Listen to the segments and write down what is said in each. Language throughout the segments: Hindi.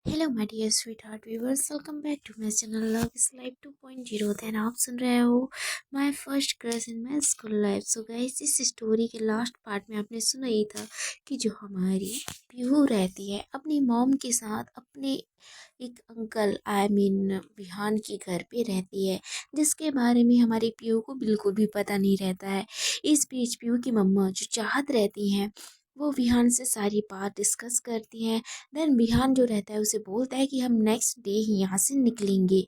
Hello my dear sweetheart viewers, welcome back to my channel love is life 2.0। Then आप सुन रहे हो my first crush in my school life. So guys, इस स्टोरी के लास्ट पार्ट में आपने सुना ही था कि जो हमारी पीहू रहती है अपनी मॉम के साथ अपने एक अंकल विहान के घर पे रहती है, जिसके बारे में हमारी पीहू को बिल्कुल भी पता नहीं रहता है। इस बीच पीहू की मम्मा जो चाहत रहती हैं वो विहान से सारी बात डिस्कस करती हैं। देन विहान जो रहता है उसे बोलता है कि हम नेक्स्ट डे ही यहाँ से निकलेंगे।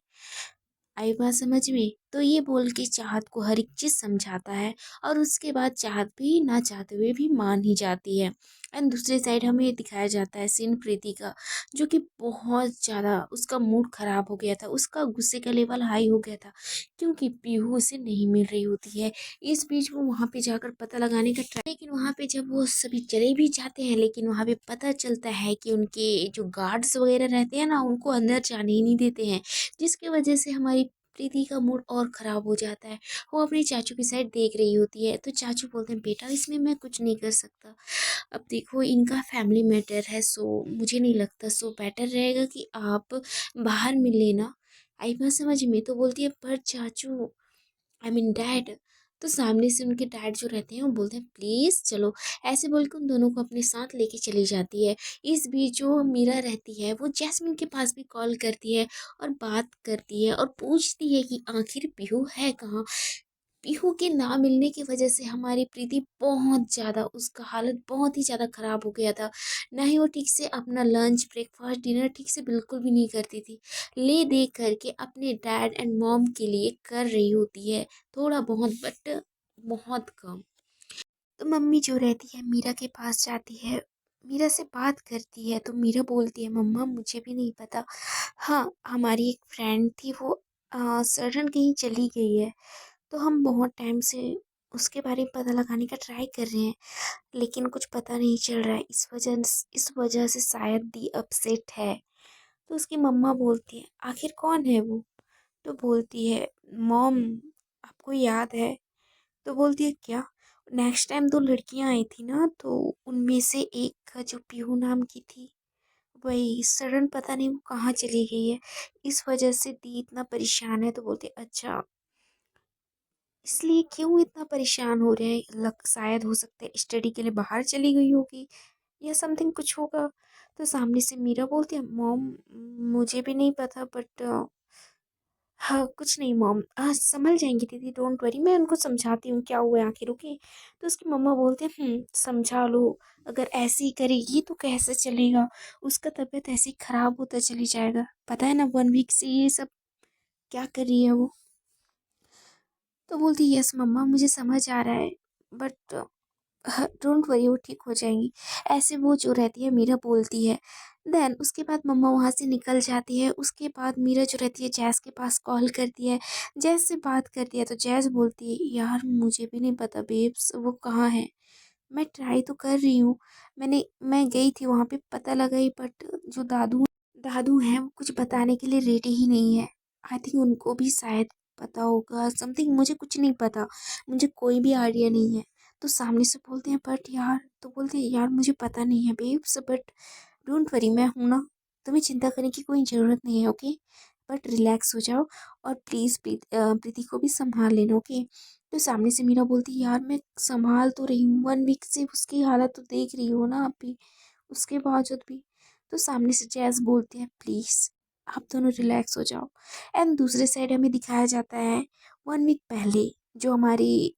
आई बात समझ में? तो ये बोल के चाहत को हर एक चीज़ समझाता है और उसके बाद चाहत भी ना चाहते हुए भी मान ही जाती है। एंड दूसरी साइड हमें ये दिखाया जाता है सीन प्रीति का, जो कि बहुत ज़्यादा उसका मूड ख़राब हो गया था, उसका गुस्से का लेवल हाई हो गया था क्योंकि पीहू उसे नहीं मिल रही होती है। इस बीच वो वहाँ पे जाकर पता लगाने का ट्राई, लेकिन वहाँ पे जब वो सभी चले भी जाते हैं लेकिन वहाँ पे पता चलता है कि उनके जो गार्ड्स वगैरह रहते हैं ना, उनको अंदर जाने ही नहीं देते हैं, जिसकी वजह से हमारी प्रीति का मूड और ख़राब हो जाता है। वो अपने चाचू की साइड देख रही होती है तो चाचू बोलते हैं बेटा इसमें मैं कुछ नहीं कर सकता, अब देखो इनका फैमिली मैटर है, सो मुझे नहीं लगता, सो बेटर रहेगा कि आप बाहर मिल लेना। आई बात समझ में? तो बोलती है पर चाचू, डैड। तो सामने से उनके डैड जो रहते हैं वो बोलते हैं प्लीज़ चलो, ऐसे बोल के उन दोनों को अपने साथ लेके चली जाती है। इस बीच जो मीरा रहती है वो जैस्मिन के पास भी कॉल करती है और बात करती है और पूछती है कि आखिर पीहू है कहाँ। पीहू के ना मिलने की वजह से हमारी प्रीति बहुत ज़्यादा, उसका हालत बहुत ही ज़्यादा ख़राब हो गया था। ना ही वो ठीक से अपना लंच ब्रेकफास्ट डिनर ठीक से बिल्कुल भी नहीं करती थी, ले दे करके अपने डैड एंड मॉम के लिए कर रही होती है थोड़ा बहुत, बट बहुत कम। तो मम्मी जो रहती है मीरा के पास जाती है, मीरा से बात करती है तो मीरा बोलती है मम्मा मुझे भी नहीं पता, हाँ हमारी एक फ्रेंड थी वो सडन कहीं चली गई है, तो हम बहुत टाइम से उसके बारे में पता लगाने का ट्राई कर रहे हैं लेकिन कुछ पता नहीं चल रहा है, इस वजह से शायद दी अपसेट है। तो उसकी मम्मा बोलती है आखिर कौन है वो? तो बोलती है मॉम, आपको याद है? तो बोलती है क्या? नेक्स्ट टाइम दो लड़कियां आई थी ना, तो उनमें से एक का जो पीहू नाम की थी, वही सडन पता नहीं वो कहाँ चली गई है, इस वजह से दी इतना परेशान है। तो बोलते अच्छा, इसलिए क्यों इतना परेशान हो रहे हैं? लग शायद हो सकता है स्टडी के लिए बाहर चली गई होगी या समथिंग कुछ होगा। तो सामने से मीरा बोलती है मॉम मुझे भी नहीं पता, बट हाँ कुछ नहीं मॉम, हाँ संभल जाएंगी दीदी, डोंट वरी, मैं उनको समझाती हूँ क्या हुआ है आखिर, ओके। तो उसकी मम्मा बोलते हैं समझा लो, अगर ऐसे ही करेगी तो कैसे चलेगा, उसका तबीयत ऐसे ही खराब होता चली जाएगा, पता है ना 1 वीक से ये सब क्या कर रही है वो। तो बोलती यस मम्मा मुझे समझ आ रहा है, बट डोंट वरी वो ठीक हो जाएंगी, ऐसे वो जो रहती है मीरा बोलती है। देन उसके बाद मम्मा वहाँ से निकल जाती है। उसके बाद मीरा जो रहती है जैस के पास कॉल करती है, जैस से बात करती है तो जैस बोलती है यार मुझे भी नहीं पता बेब्स वो कहाँ है, मैं ट्राई तो कर रही हूँ, मैं गई थी वहाँ पे पता लगाई, बट जो दादू दादू हैं वो कुछ बताने के लिए रेडी ही नहीं है। आई थिंक उनको भी शायद पता होगा समथिंग, मुझे कुछ नहीं पता, मुझे कोई भी आइडिया नहीं है। तो सामने से बोलते हैं बट यार, तो बोलते हैं यार मुझे पता नहीं है बेब्स, बट डोंट वरी मैं हूँ ना, तुम्हें चिंता करने की कोई ज़रूरत नहीं है, ओके। बट रिलैक्स हो जाओ और प्लीज़ प्रीति को भी संभाल लेना, ओके। तो सामने से मीरा बोलती यार मैं संभाल तो रही हूँ, 1 वीक से उसकी हालत तो देख रही हो ना आप भी, उसके बावजूद भी। तो सामने से जैस बोलते हैं प्लीज़ आप दोनों रिलैक्स हो जाओ। एंड दूसरे साइड हमें दिखाया जाता है 1 वीक पहले जो हमारी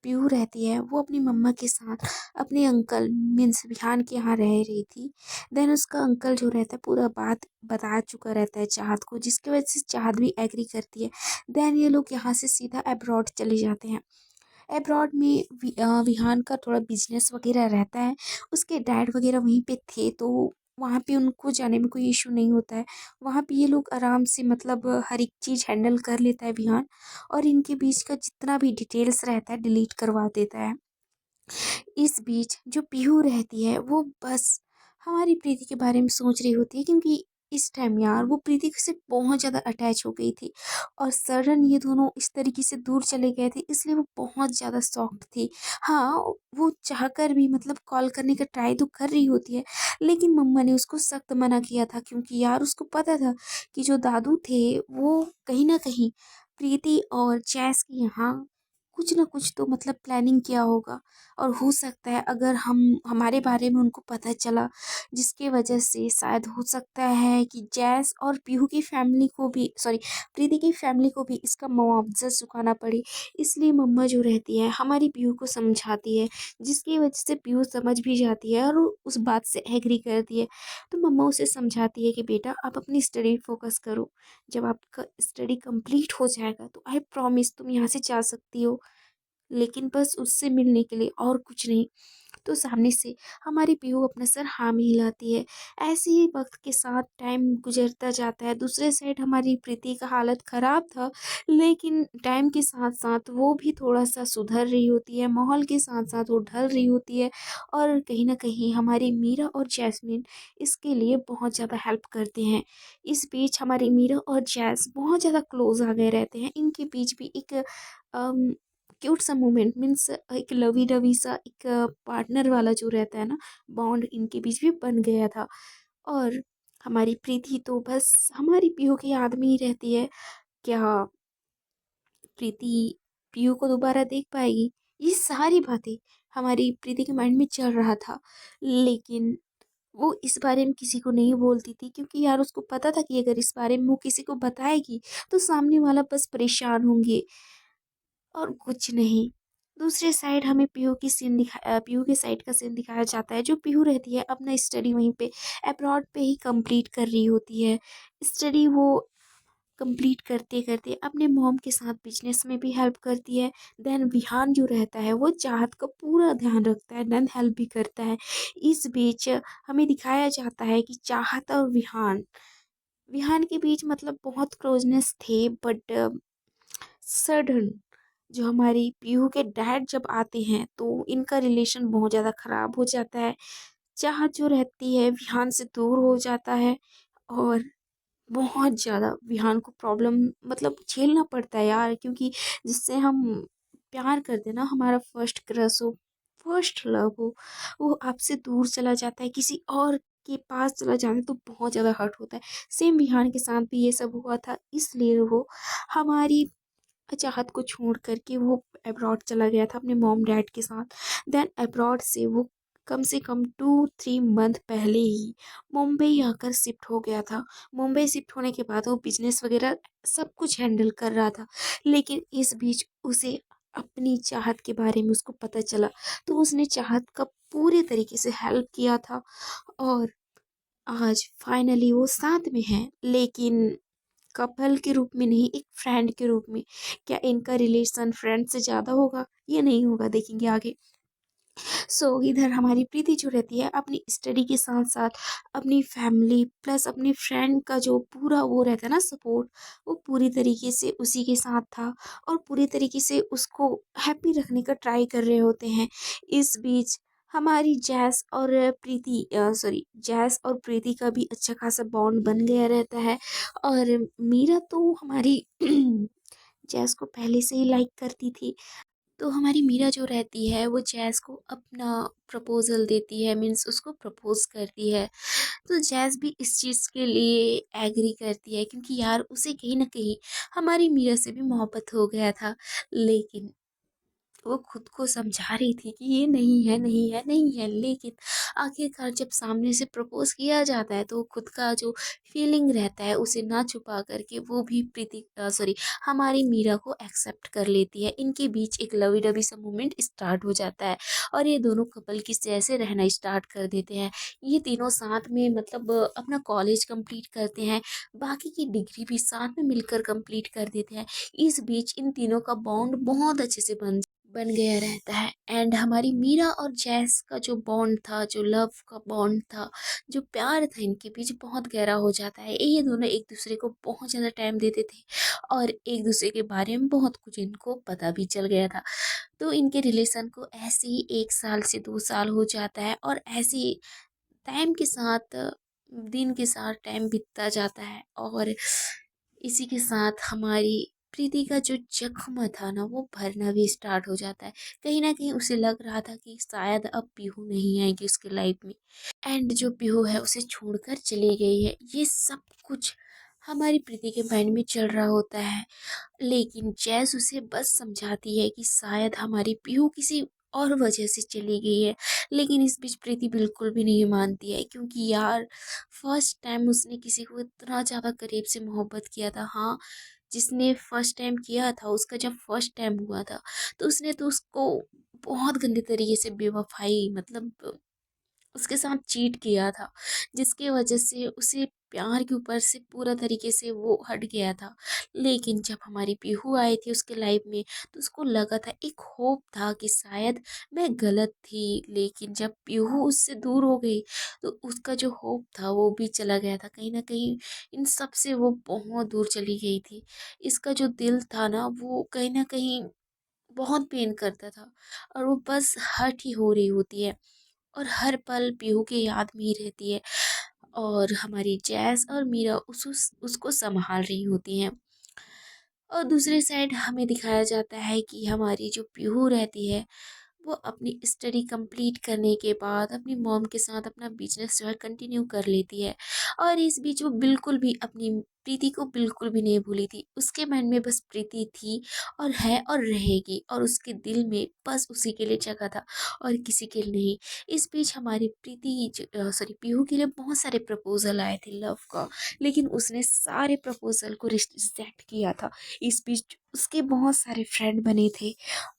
पीहू रहती है वो अपनी मम्मा के साथ अपने अंकल मीन्स विहान के यहाँ रह रही थी। देन उसका अंकल जो रहता है पूरा बात बता चुका रहता है चाहत को, जिसकी वजह से चाहत भी एग्री करती है। देन ये लोग यहाँ से सीधा अब्रॉड चले जाते हैं। अब्रॉड में विहान का थोड़ा बिजनेस वगैरह रहता है, उसके डैड वगैरह वहीं पे थे, तो वहाँ पे उनको जाने में कोई इशू नहीं होता है। वहाँ पे ये लोग आराम से मतलब हर एक चीज़ हैंडल कर लेता है विहान, और इनके बीच का जितना भी डिटेल्स रहता है डिलीट करवा देता है। इस बीच जो पीहू रहती है वो बस हमारी प्रीति के बारे में सोच रही होती है, क्योंकि इस टाइम यार वो प्रीति से बहुत ज़्यादा अटैच हो गई थी और सडन ये दोनों इस तरीके से दूर चले गए थे, इसलिए वो बहुत ज़्यादा शॉक्ड थी। हाँ, वो चाहकर भी मतलब कॉल करने का ट्राई तो कर रही होती है, लेकिन मम्मा ने उसको सख्त मना किया था क्योंकि यार उसको पता था कि जो दादू थे वो कहीं न कहीं प्रीति और जैस के यहाँ कुछ न कुछ तो मतलब प्लानिंग किया होगा और हो सकता है अगर हम हमारे बारे में उनको पता चला, जिसकी वजह से शायद हो सकता है कि जैस और पीहू की फैमिली को भी सॉरी प्रीति की फैमिली को भी इसका मुआवजा चुकाना पड़े। इसलिए मम्मा जो रहती है हमारी पीहू को समझाती है, जिसकी वजह से पीहू समझ भी जाती है और वो उस बात से एग्री करती है। तो मम्मा उसे समझाती है कि बेटा आप अपनी स्टडी फोकस करो, जब आपका स्टडी कंप्लीट हो जाएगा तो आई प्रॉमिस तुम यहाँ से जा सकती हो, लेकिन बस उससे मिलने के लिए और कुछ नहीं। तो सामने से हमारी पीहू अपना सर हाँ में हिलाती है। ऐसे ही वक्त के साथ टाइम गुजरता जाता है। दूसरे साइड हमारी प्रीति का हालत ख़राब था, लेकिन टाइम के साथ साथ वो भी थोड़ा सा सुधर रही होती है, माहौल के साथ साथ वो ढल रही होती है और कहीं ना कहीं हमारी मीरा और जैस्मिन इसके लिए बहुत ज़्यादा हेल्प करते हैं। इस बीच हमारी मीरा और जैस बहुत ज़्यादा क्लोज आ गए रहते हैं। इनके बीच भी एक क्यूट सा मोमेंट मीन्स एक लवी डवी सा एक पार्टनर वाला जो रहता है ना, बॉन्ड इनके बीच भी बन गया था। और हमारी प्रीति तो बस हमारी पीहू की याद में ही रहती है। क्या प्रीति पीहू को दोबारा देख पाएगी? ये सारी बातें हमारी प्रीति के माइंड में चल रहा था, लेकिन वो इस बारे में किसी को नहीं बोलती थी क्योंकि यार उसको पता था कि अगर इस बारे में वो किसी को बताएगी तो सामने वाला बस परेशान होंगे और कुछ नहीं। दूसरे साइड हमें पीहू के साइड का सीन दिखाया जाता है। जो पीहू रहती है अपना स्टडी वहीं पे अब्रॉड पे ही कंप्लीट कर रही होती है। स्टडी वो कंप्लीट करते करते अपने मॉम के साथ बिजनेस में भी हेल्प करती है। देन विहान जो रहता है वो चाहत का पूरा ध्यान रखता है, देन हेल्प भी करता है। इस बीच हमें दिखाया जाता है कि चाहत और विहान विहान के बीच मतलब बहुत क्लोजनेस थे, बट सडन जो हमारी पीहू के डैड जब आते हैं तो इनका रिलेशन बहुत ज़्यादा ख़राब हो जाता है। चाहत जो रहती है विहान से दूर हो जाता है और बहुत ज़्यादा विहान को प्रॉब्लम मतलब झेलना पड़ता है यार, क्योंकि जिससे हम प्यार करते हैं ना, हमारा फर्स्ट क्रश हो, फर्स्ट लव हो, वो आपसे दूर चला जाता है, किसी और के पास चला जाता है तो बहुत ज़्यादा हर्ट होता है। सेम विहान के साथ भी ये सब हुआ था, इसलिए वो हमारी चाहत को छोड़ कर के वो अब्रॉड चला गया था अपने मॉम डैड के साथ। देन अब्रॉड से वो कम से कम 2-3 मंथ पहले ही मुंबई आकर शिफ्ट हो गया था। मुंबई शिफ्ट होने के बाद वो बिजनेस वगैरह सब कुछ हैंडल कर रहा था, लेकिन इस बीच उसे अपनी चाहत के बारे में उसको पता चला, तो उसने चाहत का पूरे तरीके से हेल्प किया था और आज फाइनली वो साथ में है, लेकिन कपल के रूप में नहीं, एक फ्रेंड के रूप में। क्या इनका रिलेशन फ्रेंड से ज़्यादा होगा? ये नहीं होगा, देखेंगे आगे। इधर हमारी प्रीति जो रहती है अपनी स्टडी के साथ साथ अपनी फैमिली प्लस अपनी फ्रेंड का जो पूरा वो रहता है ना सपोर्ट, वो पूरी तरीके से उसी के साथ था और पूरी तरीके से उसको हैप्पी रखने का ट्राई कर रहे होते हैं। इस बीच हमारी जैस और प्रीति का भी अच्छा खासा बॉन्ड बन गया रहता है और मीरा तो हमारी जैस को पहले से ही लाइक करती थी। तो हमारी मीरा जो रहती है वो जैज़ को अपना प्रपोज़ल देती है, मीन्स उसको प्रपोज़ करती है। तो जैज़ भी इस चीज़ के लिए एग्री करती है क्योंकि यार उसे कहीं न कहीं हमारी मीरा से भी मोहब्बत हो गया था। लेकिन वो खुद को समझा रही थी कि ये नहीं है, नहीं है, नहीं है, लेकिन आखिरकार जब सामने से प्रपोज़ किया जाता है तो खुद का जो फीलिंग रहता है उसे ना छुपा करके वो भी हमारी मीरा को एक्सेप्ट कर लेती है। इनके बीच एक लवी-डवी सा मोमेंट स्टार्ट हो जाता है और ये दोनों कपल किस जैसे रहना स्टार्ट कर देते हैं। ये तीनों साथ में मतलब अपना कॉलेज कंप्लीट करते हैं, बाकी की डिग्री भी साथ में मिलकर कंप्लीट कर देते हैं। इस बीच इन तीनों का बॉन्ड बहुत अच्छे से बन गया रहता है एंड हमारी मीरा और जैस का जो बॉन्ड था, जो लव का बॉन्ड था, जो प्यार था इनके बीच बहुत गहरा हो जाता है। ये दोनों एक दूसरे को बहुत ज़्यादा टाइम देते थे और एक दूसरे के बारे में बहुत कुछ इनको पता भी चल गया था। तो इनके रिलेशन को ऐसे ही 1 साल से 2 साल हो जाता है और ऐसे ही टाइम के साथ दिन के साथ टाइम बीतता जाता है और इसी के साथ हमारी प्रीति का जो जख्म था ना वो भरना भी स्टार्ट हो जाता है। कहीं ना कहीं उसे लग रहा था कि शायद अब पीहू नहीं आएगी उसके लाइफ में, एंड जो पीहू है उसे छोड़कर चली गई है। ये सब कुछ हमारी प्रीति के माइंड में चल रहा होता है, लेकिन जैस उसे बस समझाती है कि शायद हमारी पीहू किसी और वजह से चली गई है। लेकिन इस बीच प्रीति बिल्कुल भी नहीं मानती है, क्योंकि यार फर्स्ट टाइम उसने किसी को इतना ज़्यादा करीब से मोहब्बत किया था। हाँ, जिसने फर्स्ट टाइम किया था, उसका जब फर्स्ट टाइम हुआ था तो उसने तो उसको बहुत गंदे तरीके से बेवफाई, मतलब उसके साथ चीट किया था, जिसकी वजह से उसे प्यार के ऊपर से पूरा तरीके से वो हट गया था। लेकिन जब हमारी पीहू आई थी उसके लाइफ में तो उसको लगा था, एक होप था कि शायद मैं गलत थी। लेकिन जब पीहू उससे दूर हो गई तो उसका जो होप था वो भी चला गया था। कहीं ना कहीं इन सब से वो बहुत दूर चली गई थी। इसका जो दिल था ना वो कहीं ना कहीं बहुत पेन करता था, और वो बस हर्ट ही हो रही होती है और हर पल पीहू की याद में ही रहती है। और हमारी जैस और मीरा उसको संभाल रही होती हैं। और दूसरी साइड हमें दिखाया जाता है कि हमारी जो पीहू रहती है वो अपनी स्टडी कंप्लीट करने के बाद अपनी मॉम के साथ अपना बिजनेस जो है कंटिन्यू कर लेती है। और इस बीच वो बिल्कुल भी अपनी प्रीति को बिल्कुल भी नहीं भूली थी। उसके माइंड में बस प्रीति थी और है और रहेगी, और उसके दिल में बस उसी के लिए जगह था और किसी के लिए नहीं। इस बीच हमारी प्रीति सॉरी पीहू के लिए बहुत सारे प्रपोजल आए थे लव का, लेकिन उसने सारे प्रपोजल को रिजेक्ट किया था। इस बीच उसके बहुत सारे फ्रेंड बने थे,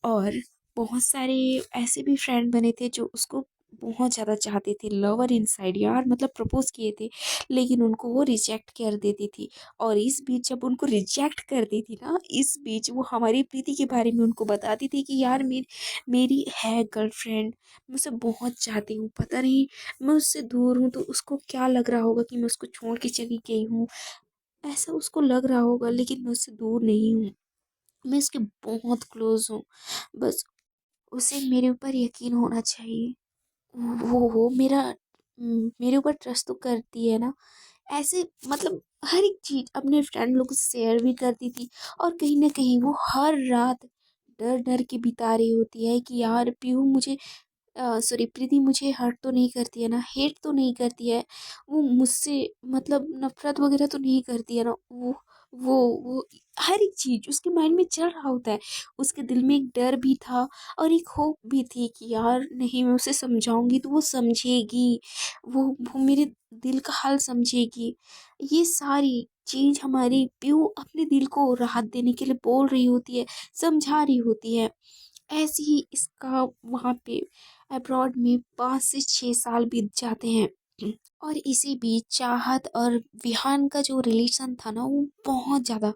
और बहुत सारे ऐसे भी फ्रेंड बने थे जो उसको बहुत ज़्यादा चाहते थे, लवर इनसाइड यार, मतलब प्रपोज किए थे, लेकिन उनको वो रिजेक्ट कर देती थी। और इस बीच जब उनको रिजेक्ट कर दी थी ना, इस बीच वो हमारी प्रीति के बारे में उनको बताती थी कि यार मेरी है गर्लफ्रेंड, मैं उसे बहुत चाहती हूँ, पता नहीं मैं उससे दूर हूँ तो उसको क्या लग रहा होगा कि मैं उसको छोड़ के चली गई हूँ। ऐसा उसको लग रहा होगा, लेकिन मैं उससे दूर नहीं हूँ, मैं इसके बहुत क्लोज हूँ। बस उसे मेरे ऊपर यकीन होना चाहिए। वो मेरे ऊपर ट्रस्ट तो करती है ना। ऐसे मतलब हर एक चीज अपने फ्रेंड लोग से शेयर भी करती थी, और कहीं ना कहीं वो हर रात डर डर के बिता रही होती है कि यार पीहू मुझे सॉरी प्रीति मुझे हर्ट तो नहीं करती है ना, हेट तो नहीं करती है, वो मुझसे मतलब नफरत वगैरह तो नहीं करती है ना। वो हर एक चीज उसके माइंड में चल रहा होता है। उसके दिल में एक डर भी था और एक होप भी थी कि यार नहीं, मैं उसे समझाऊंगी तो वो समझेगी, वो मेरे दिल का हाल समझेगी। ये सारी चीज हमारी प्यू अपने दिल को राहत देने के लिए बोल रही होती है, समझा रही होती है। ऐसे ही इसका वहाँ पे अब्रॉड में 5 से 6 साल बीत जाते हैं। और इसी बीच चाहत और विहान का जो रिलेशन था ना वो बहुत ज़्यादा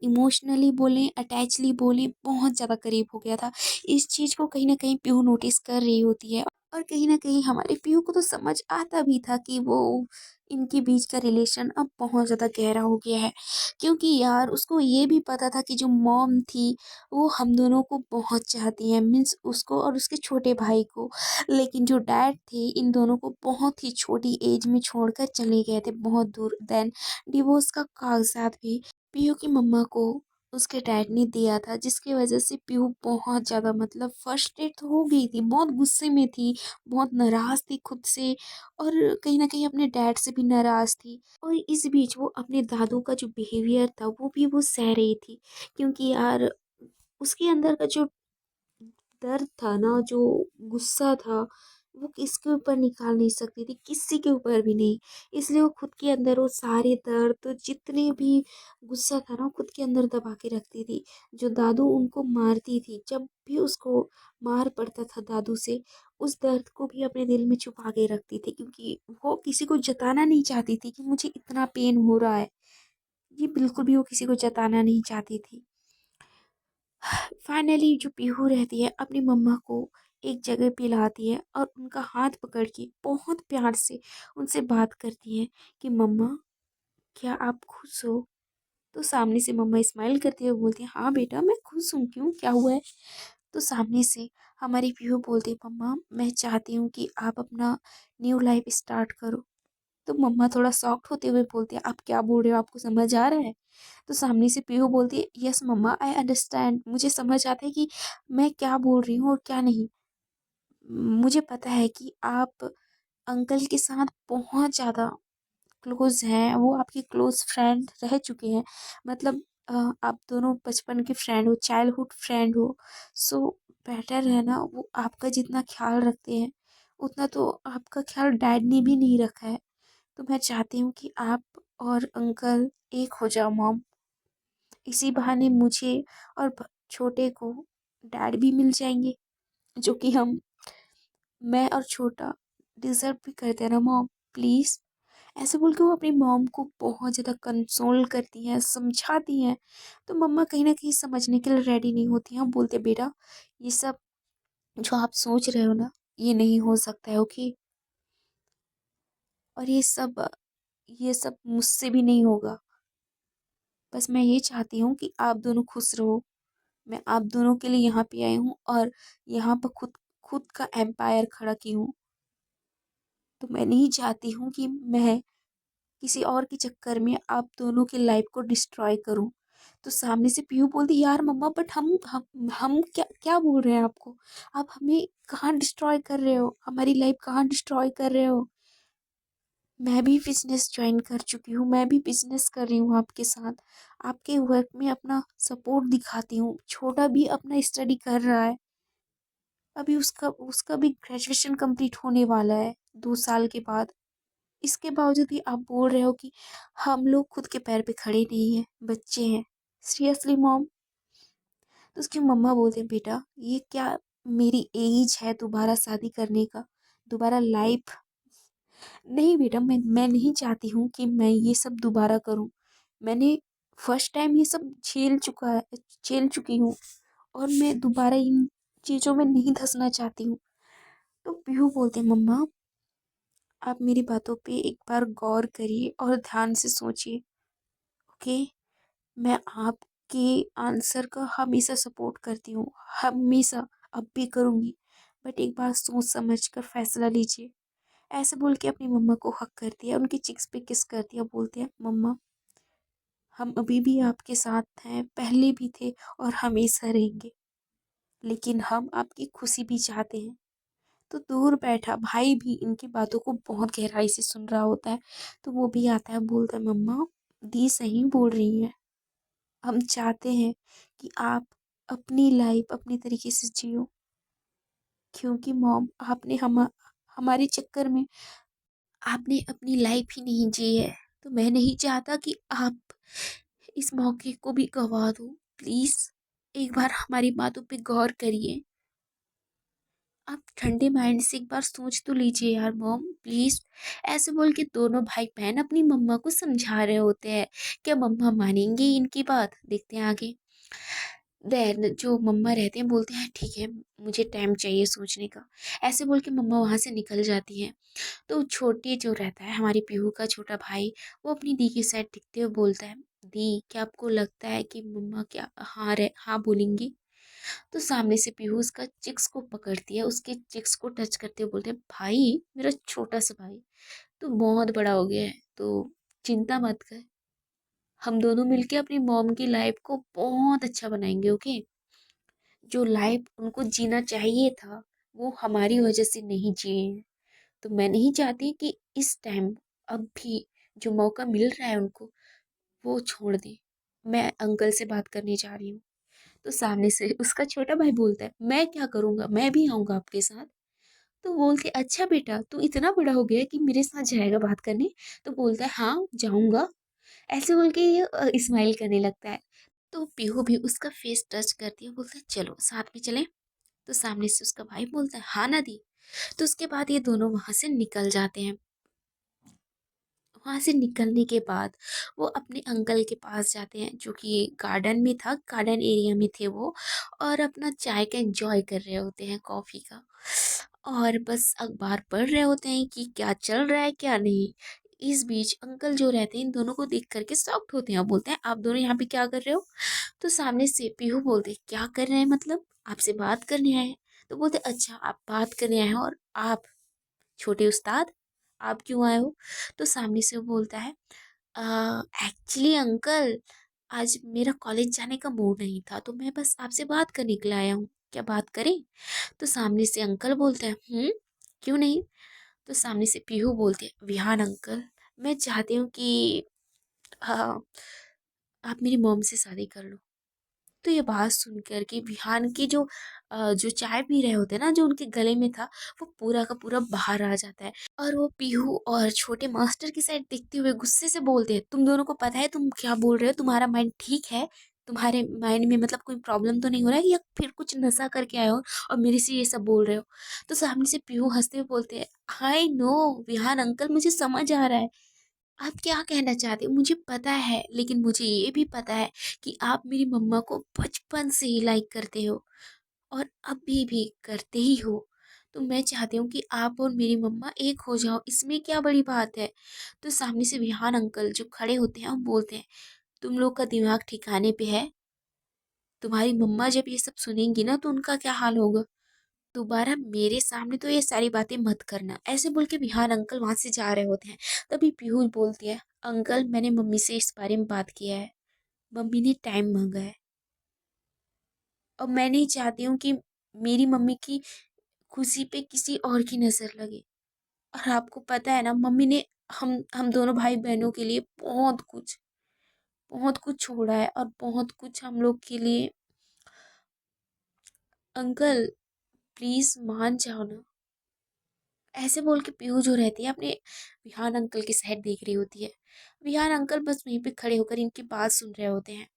इमोशनली बोलें, अटैचली बोलें, बहुत ज़्यादा करीब हो गया था। इस चीज़ को कहीं ना कहीं पीहू नोटिस कर रही होती है, और कहीं ना कहीं हमारे पीहू को तो समझ आता भी था कि वो इनके बीच का रिलेशन अब बहुत ज़्यादा गहरा हो गया है। क्योंकि यार उसको ये भी पता था कि जो मॉम थी वो हम दोनों को बहुत चाहती है, मीन्स उसको और उसके छोटे भाई को। लेकिन जो डैड थे इन दोनों को बहुत ही छोटी एज में छोड़कर चले गए थे बहुत दूर। देन डिवोर्स का कागजात भी पीयू की मम्मा को उसके डैड ने दिया था, जिसकी वजह से पीयू बहुत ज़्यादा मतलब फ्रस्ट्रेट तो हो गई थी, बहुत गुस्से में थी, बहुत नाराज़ थी खुद से, और कहीं ना कहीं अपने डैड से भी नाराज़ थी। और इस बीच वो अपने दादू का जो बिहेवियर था वो सह रही थी, क्योंकि यार उसके अंदर का जो दर्द था ना, जो गुस्सा था, वो किसके ऊपर निकाल नहीं सकती थी, किसी के ऊपर भी नहीं। इसलिए वो खुद के अंदर वो सारे दर्द, तो जितने भी गुस्सा था ना, वो खुद के अंदर दबा के रखती थी। जो दादू उनको मारती थी, जब भी उसको मार पड़ता था दादू से, उस दर्द को भी अपने दिल में छुपा के रखती थी, क्योंकि वो किसी को जताना नहीं चाहती थी कि मुझे इतना पेन हो रहा है। ये बिल्कुल भी वो किसी को जताना नहीं चाहती थी। फाइनली जो पीहू रहती है अपनी मम्मा को एक जगह पे लाती है और उनका हाथ पकड़ के बहुत प्यार से उनसे बात करती है कि मम्मा, क्या आप खुश हो? तो सामने से मम्मा स्माइल करती है, बोलती है हाँ बेटा मैं खुश हूँ, क्यों, क्या हुआ है? तो सामने से हमारी पीहू बोलती है, मम्मा मैं चाहती हूँ कि आप अपना न्यू लाइफ स्टार्ट करो। तो मम्मा थोड़ा शॉक्ड होते हुए बोलती है, आप क्या बोल रहे हो, आपको समझ आ रहा है? तो सामने से पीहू बोलती है, यस मम्मा आई अंडरस्टैंड, मुझे समझ आता है कि मैं क्या बोल रही हूँ और क्या नहीं। मुझे पता है कि आप अंकल के साथ बहुत ज़्यादा क्लोज हैं, वो आपके क्लोज फ्रेंड रह चुके हैं। मतलब आप दोनों बचपन के फ्रेंड हो, चाइल्डहुड फ्रेंड हो। सो बेटर है ना, वो आपका जितना ख्याल रखते हैं उतना तो आपका ख्याल डैड ने भी नहीं रखा है। तो मैं चाहती हूँ कि आप और अंकल एक हो जाओ मॉम। इसी बहाने मुझे और छोटे को डैड भी मिल जाएंगे, जो कि हम, मैं और छोटा, डिजर्व भी करते हैं ना मॉम, प्लीज़। ऐसे बोल के वो अपनी मॉम को बहुत ज़्यादा कंसोल करती हैं, समझाती हैं। तो मम्मा कहीं ना कहीं समझने के लिए रेडी नहीं होती हैं। बोलते, बेटा ये सब जो आप सोच रहे हो ना, ये नहीं हो सकता है, ओके? और ये सब मुझसे भी नहीं होगा। बस मैं ये चाहती हूँ कि आप दोनों खुश रहो। मैं आप दोनों के लिए यहाँ पे आई हूँ और यहाँ पर खुद खुद का एम्पायर खड़ा की हूँ। तो मैं नहीं चाहती हूँ कि मैं किसी और के चक्कर में आप दोनों की लाइफ को डिस्ट्रॉय करूं। तो सामने से पीहू बोलती, यार मम्मा बट हम क्या क्या बोल रहे हैं आपको? आप हमें कहाँ डिस्ट्रॉय कर रहे हो, हमारी लाइफ कहाँ डिस्ट्रॉय कर रहे हो? मैं भी बिजनेस ज्वाइन कर चुकी हूँ, मैं भी बिजनेस कर रही हूँ आपके साथ। आपके वर्क में अपना सपोर्ट दिखाती हूँ। छोटा भी अपना स्टडी कर रहा है, अभी उसका उसका भी ग्रेजुएशन कंप्लीट होने वाला है 2 साल के बाद। इसके बावजूद भी आप बोल रहे हो कि हम लोग खुद के पैर पे खड़े नहीं हैं, बच्चे हैं। Seriously mom? तो उसकी मम्मा बोलते हैं, बेटा ये क्या मेरी एज है दोबारा शादी करने का, दोबारा लाइफ? नहीं बेटा, मैं नहीं चाहती हूँ कि मैं ये सब दोबारा करूँ। मैंने फर्स्ट टाइम ये सब झेल चुकी हूँ, और मैं दोबारा इन चीज़ों में नहीं धंसना चाहती हूँ। तो पीहू बोलते हैं, मम्मा आप मेरी बातों पे एक बार गौर करिए और ध्यान से सोचिए, ओके? मैं आपके आंसर का हमेशा सपोर्ट करती हूँ, हमेशा, अब भी करूँगी। बट एक बार सोच समझ कर फैसला लीजिए। ऐसे बोल के अपनी मम्मा को हक करती है, उनकी चिक्स पे किस करती है, बोलती है, मम्मा हम अभी भी आपके साथ हैं, पहले भी थे और हमेशा रहेंगे। लेकिन हम आपकी खुशी भी चाहते हैं। तो दूर बैठा भाई भी इनकी बातों को बहुत गहराई से सुन रहा होता है। तो वो भी आता है, बोलता है, मम्मा दी सही बोल रही है। हम चाहते हैं कि आप अपनी लाइफ अपनी तरीके से जियो, क्योंकि मॉम आपने हमारे चक्कर में आपने अपनी लाइफ ही नहीं जी है। तो मैं नहीं चाहता कि आप इस मौके को भी गवा दो। प्लीज़ एक बार हमारी बातों पे गौर करिए। आप ठंडे माइंड से एक बार सोच तो लीजिए यार मॉम, प्लीज़। ऐसे बोल के दोनों भाई बहन अपनी मम्मा को समझा रहे होते हैं। क्या मम्मा मानेंगी इनकी बात? देखते हैं आगे। देन जो मम्मा रहते हैं बोलते हैं, ठीक है मुझे टाइम चाहिए सोचने का। ऐसे बोल के मम्मा वहाँ से निकल जाती हैं। तो छोटी जो रहता है हमारी पीहू का छोटा भाई, वो अपनी दी की साइड दिखते हुए बोलता है, दी क्या आपको लगता है कि मम्मा क्या हाँ बोलेंगी? तो सामने से पीहू उसका चिक्स को पकड़ती है, उसके चिक्स को टच करते हुए बोलते हैं, भाई मेरा छोटा सा भाई, तू बहुत बड़ा हो गया है, तो चिंता मत कर। हम दोनों मिलके अपनी मॉम की लाइफ को बहुत अच्छा बनाएंगे, ओके? जो लाइफ उनको जीना चाहिए था वो हमारी वजह से नहीं जिए हैं। तो मैं नहीं चाहती कि इस टाइम, अब भी जो मौका मिल रहा है उनको, वो छोड़ दें। मैं अंकल से बात करने जा रही हूँ। तो सामने से उसका छोटा भाई बोलता है, मैं क्या करूँगा, मैं भी आऊँगा आपके साथ। तो बोलते, अच्छा बेटा तू इतना बड़ा हो गया है कि मेरे साथ जाएगा बात करने? तो बोलता है, हाँ जाऊँगा। ऐसे बोल के ये स्माइल करने लगता है। तो पीहू भी उसका फेस टच करती है, बोलता है चलो साथ में चलें। तो सामने से उसका भाई बोलता है, हाँ ना दी। तो उसके बाद ये दोनों वहाँ से निकल जाते हैं। वहाँ से निकलने के बाद वो अपने अंकल के पास जाते हैं, जो कि गार्डन में था, गार्डन एरिया में थे वो, और अपना चाय का एंजॉय कर रहे होते हैं, कॉफ़ी का। और बस अखबार पढ़ रहे होते हैं कि क्या चल रहा है क्या नहीं। इस बीच अंकल जो रहते हैं इन दोनों को देख करके शॉक्ड होते हैं और बोलते हैं, आप दोनों यहाँ पे क्या कर रहे हो? तो सामने से पीहू बोलते, क्या कर रहे हैं मतलब? आपसे बात करने आए हैं। तो बोलते, अच्छा आप बात करने आए हैं, और आप छोटे उस्ताद, आप क्यों आए हो? तो सामने से वो बोलता है, एक्चुअली अंकल, आज मेरा कॉलेज जाने का मूड नहीं था, तो मैं बस आपसे बात करने के लिए आया हूँ, क्या बात करें? तो सामने से अंकल बोलते हैं, क्यों नहीं? तो सामने से पीहू बोलते हैं, विहान अंकल, मैं चाहती हूँ कि हाँ, आप मेरी मॉम से शादी कर लो। तो ये बात सुनकर के विहान की जो चाय पी रहे होते हैं ना, जो उनके गले में था, वो पूरा का पूरा बाहर आ जाता है। और वो पीहू और छोटे मास्टर की साइड देखते हुए गुस्से से बोलते हैं, तुम दोनों को पता है तुम क्या बोल रहे हो? तुम्हारा माइंड ठीक है? तुम्हारे माइंड में मतलब कोई प्रॉब्लम तो नहीं हो रहा है, या फिर कुछ नशा करके आए हो और मेरे से ये सब बोल रहे हो? तो सामने से पीहू हंसते हुए बोलते हैं, आई नो विहान अंकल, मुझे समझ आ रहा है आप क्या कहना चाहते हो, मुझे पता है, लेकिन मुझे ये भी पता है कि आप मेरी मम्मा को बचपन से ही लाइक करते हो और अभी भी करते ही हो। तो मैं चाहती हूँ कि आप और मेरी मम्मा एक हो जाओ, इसमें क्या बड़ी बात है? तो सामने से विहान अंकल जो खड़े होते हैं वो बोलते हैं, तुम लोग का दिमाग ठिकाने पे है? तुम्हारी मम्मा जब ये सब सुनेंगी ना तो उनका क्या हाल होगा? दोबारा मेरे सामने तो ये सारी बातें मत करना। ऐसे बोल के विहान अंकल वहां से जा रहे होते हैं। तभी पीहू बोलती है, अंकल मैंने मम्मी से इस बारे में बात किया है, मम्मी ने टाइम मांगा है, और मैं नहीं चाहती हूँ कि मेरी मम्मी की खुशी पे किसी और की नजर लगे। और आपको पता है ना, मम्मी ने हम दोनों भाई बहनों के लिए बहुत कुछ छोड़ा है, और बहुत कुछ हम लोग के लिए। अंकल प्लीज मान जाओ ना। ऐसे बोल के पीहू जो रहती है अपने विहान अंकल की साइड देख रही होती है। विहान अंकल बस वहीं पे खड़े होकर इनकी बात सुन रहे होते हैं।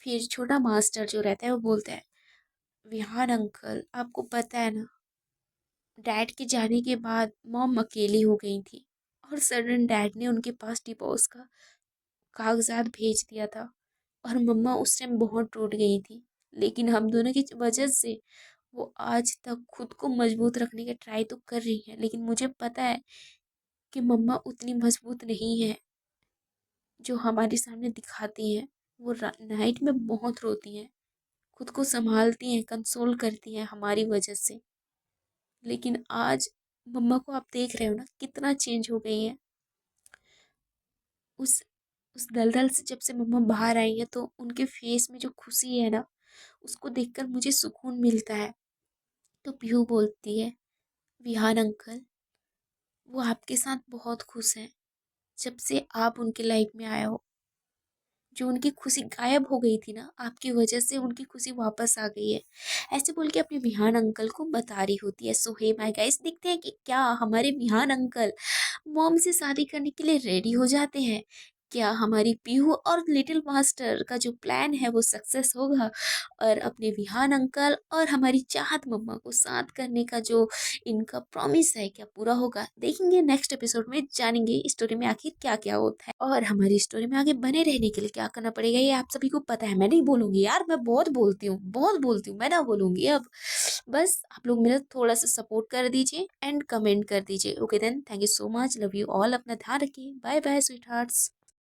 फिर छोटा मास्टर जो रहता है वो बोलता है, विहान अंकल आपको पता है ना, डैड के जाने के बाद मॉम अकेली हो गई थी, और सडन डैड ने उनके पास डिवोर्स का कागजात भेज दिया था, और मम्मा उस टाइम बहुत टूट गई थी। लेकिन हम दोनों की वजह से वो आज तक खुद को मजबूत रखने का ट्राई तो कर रही है, लेकिन मुझे पता है कि मम्मा उतनी मजबूत नहीं है जो हमारे सामने दिखाती हैं। वो नाइट में बहुत रोती हैं, खुद को संभालती हैं, कंसोल करती हैं हमारी वजह से। लेकिन आज मम्मा को आप देख रहे हो ना कितना चेंज हो गई है। उस उस दलदल से जब से मम्मा बाहर आई है तो उनके फेस में जो खुशी है ना, उसको देखकर मुझे सुकून मिलता है। तो पीहू बोलती है, विहान अंकल वो आपके साथ बहुत खुश हैं, जब से आप उनके लाइफ में आए हो। जो उनकी खुशी गायब हो गई थी ना, आपकी वजह से उनकी खुशी वापस आ गई है। ऐसे बोल के अपने विहान अंकल को बता रही होती है। सो हे माय गाइस, देखते हैं कि क्या हमारे विहान अंकल मॉम से शादी करने के लिए रेडी हो जाते हैं। क्या हमारी पीहू और लिटिल मास्टर का जो प्लान है वो सक्सेस होगा, और अपने विहान अंकल और हमारी चाहत मम्मा को साथ करने का जो इनका प्रॉमिस है क्या पूरा होगा? देखेंगे नेक्स्ट एपिसोड में, जानेंगे स्टोरी में आखिर क्या क्या होता है, और हमारी स्टोरी में आगे बने रहने के लिए क्या करना पड़ेगा ये आप सभी को पता है। मैं नहीं बोलूंगी यार, मैं बहुत बोलती हूँ, मैं ना बोलूंगी अब। बस आप लोग मेरा थोड़ा सा सपोर्ट कर दीजिए एंड कमेंट कर दीजिए। Okay then, thank you so much, love you all, अपना ध्यान रखिए, बाय बाय स्वीट हार्ट्स।